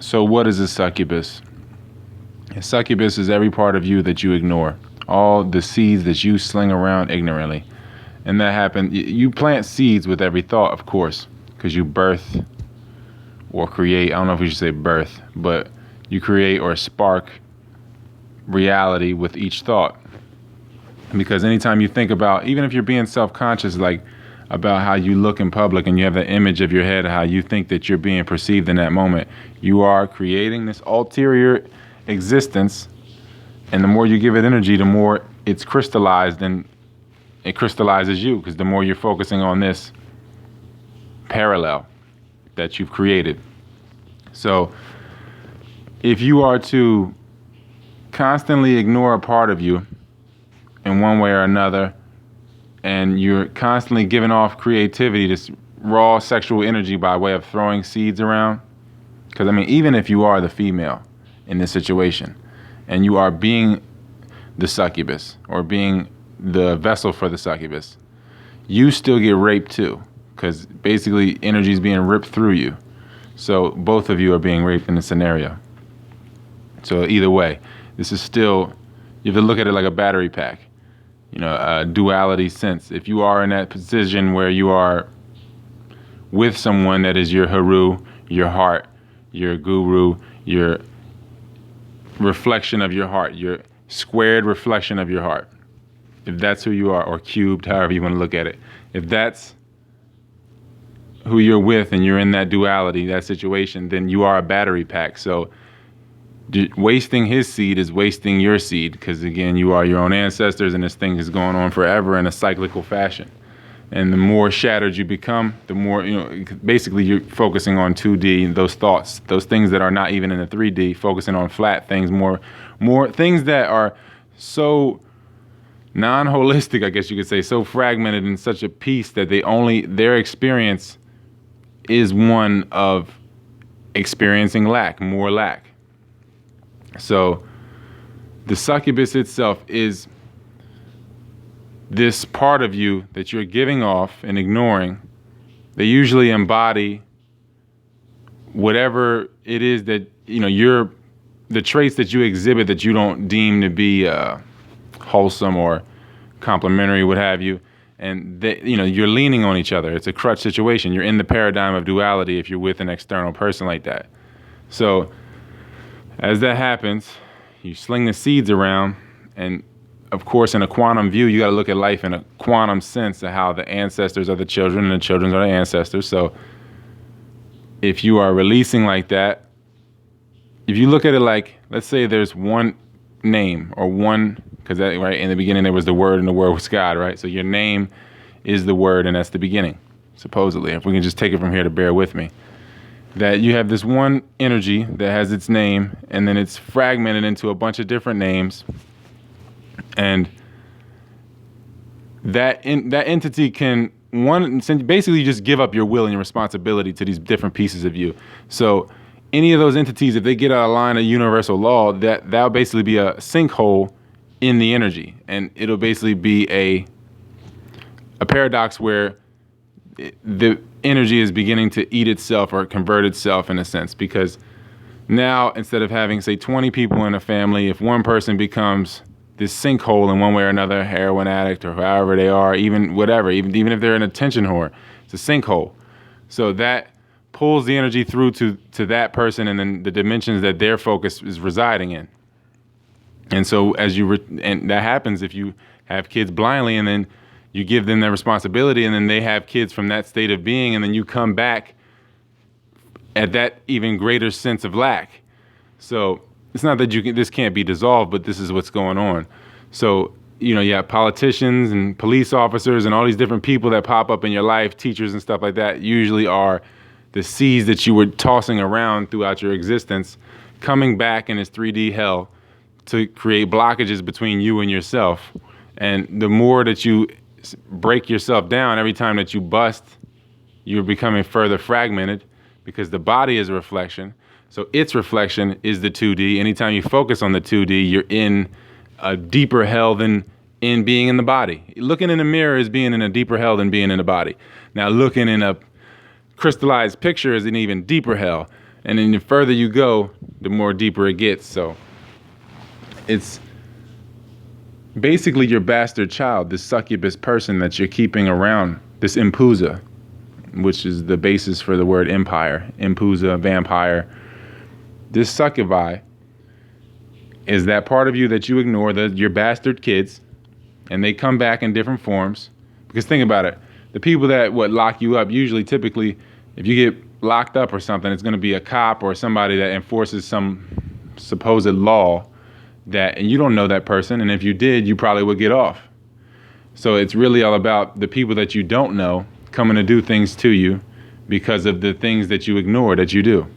So what is a succubus? A succubus is every part of you that you ignore, all the seeds that you sling around ignorantly. And that happens, you plant seeds with every thought, of course, because you birth or create, I don't know if we should say birth, but you create or spark reality with each thought. Because anytime you think about, even if you're being self-conscious, like about how you look in public and you have the image of your head, how you think that you're being perceived in that moment, you are creating this ulterior existence. And the more you give it energy, the more it's crystallized, and it crystallizes you, because the more you're focusing on this parallel that you've created. So if you are to constantly ignore a part of you in one way or another, and you're constantly giving off creativity, this raw sexual energy by way of throwing seeds around, because I mean, even if you are the female in this situation and you are being the succubus or being the vessel for the succubus, you still get raped too, because basically energy is being ripped through you. So both of you are being raped in the scenario. So either way, this is still, you have to look at it like a battery pack, a duality sense. If you are in that position where you are with someone that is your Haru, your heart, your guru, your reflection of your heart, your squared reflection of your heart, if that's who you are, or cubed, however you want to look at it, if that's who you're with and you're in that duality, that situation, then you are a battery pack. So wasting his seed is wasting your seed, because again, you are your own ancestors, and this thing is going on forever in a cyclical fashion. And the more shattered you become, the more, basically you're focusing on 2D, those thoughts, those things that are not even in the 3D, focusing on flat things, more things that are so non-holistic, I guess you could say, so fragmented in such a piece that their experience is one of experiencing lack, more lack. So the succubus itself is this part of you that you're giving off and ignoring. They usually embody whatever it is that, the traits that you exhibit that you don't deem to be wholesome or complimentary, what have you. And you're leaning on each other. It's a crutch situation. You're in the paradigm of duality if you're with an external person like that. So as that happens, you sling the seeds around, and of course, in a quantum view, you got to look at life in a quantum sense of how the ancestors are the children and the children are the ancestors. So if you are releasing like that, if you look at it like, let's say there's one name or one, because right in the beginning there was the Word and the Word was God, right? So your name is the Word, and that's the beginning, supposedly. If we can just take it from here to bear with me. That you have this one energy that has its name, and then it's fragmented into a bunch of different names, and that entity can basically just give up your will and your responsibility to these different pieces of you. So any of those entities, if they get out of line of universal law, that'll basically be a sinkhole in the energy, and it'll basically be a paradox where the energy is beginning to eat itself or convert itself in a sense, because now instead of having, say, 20 people in a family, if one person becomes this sinkhole in one way or another, heroin addict or however they are, even whatever, even if they're an attention whore, it's a sinkhole. So that pulls the energy through to that person, and then the dimensions that their focus is residing in. And so and that happens if you have kids blindly, and then you give them their responsibility, and then they have kids from that state of being, and then you come back at that even greater sense of lack. So it's not that this can't be dissolved, but this is what's going on. So, you have politicians and police officers and all these different people that pop up in your life, teachers and stuff like that, usually are the seeds that you were tossing around throughout your existence, coming back in this 3D hell to create blockages between you and yourself. And the more that you break yourself down, every time that you bust, you're becoming further fragmented, because the body is a reflection. So its reflection is the 2D. Anytime you focus on the 2D, you're in a deeper hell than in being in the body. Looking in the mirror is being in a deeper hell than being in the body. Now, looking in a crystallized picture is an even deeper hell. And then the further you go, the more deeper it gets. So it's basically your bastard child, this succubus person that you're keeping around, this impusa, which is the basis for the word empire, impusa, vampire. This succubi is that part of you that you ignore, your bastard kids, and they come back in different forms. Because think about it, the people that lock you up, usually, typically, if you get locked up or something, it's going to be a cop or somebody that enforces some supposed law and you don't know that person, and if you did, you probably would get off. So it's really all about the people that you don't know coming to do things to you because of the things that you ignore that you do.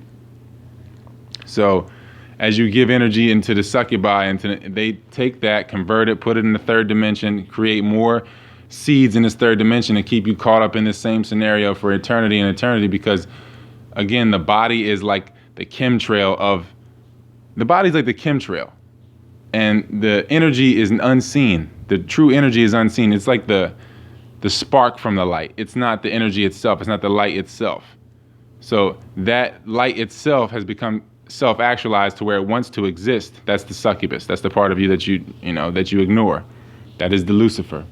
So as you give energy into the succubi, they take that, convert it, put it in the third dimension, create more seeds in this third dimension to keep you caught up in this same scenario for eternity and eternity. Because again, the body is like the chemtrail and the energy is unseen. The true energy is unseen. It's like the spark from the light. It's not the energy itself. It's not the light itself. So that light itself has become self-actualized to where it wants to exist. That's the succubus. That's the part of you that you ignore. That is the Lucifer.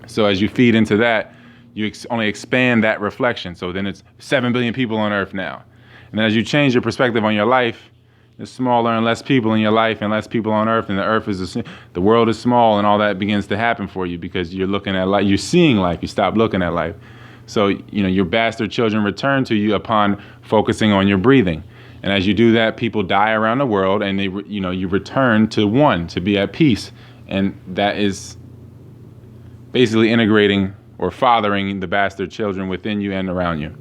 So as you feed into that, you only expand that reflection. So then it's 7 billion people on Earth now. And then as you change your perspective on your life, there's smaller and less people in your life and less people on Earth, and the world is small, and all that begins to happen for you because you're looking at life, you're seeing life, you stop looking at life. So, your bastard children return to you upon focusing on your breathing. And as you do that, people die around the world, and you return to one, to be at peace. And that is basically integrating or fathering the bastard children within you and around you.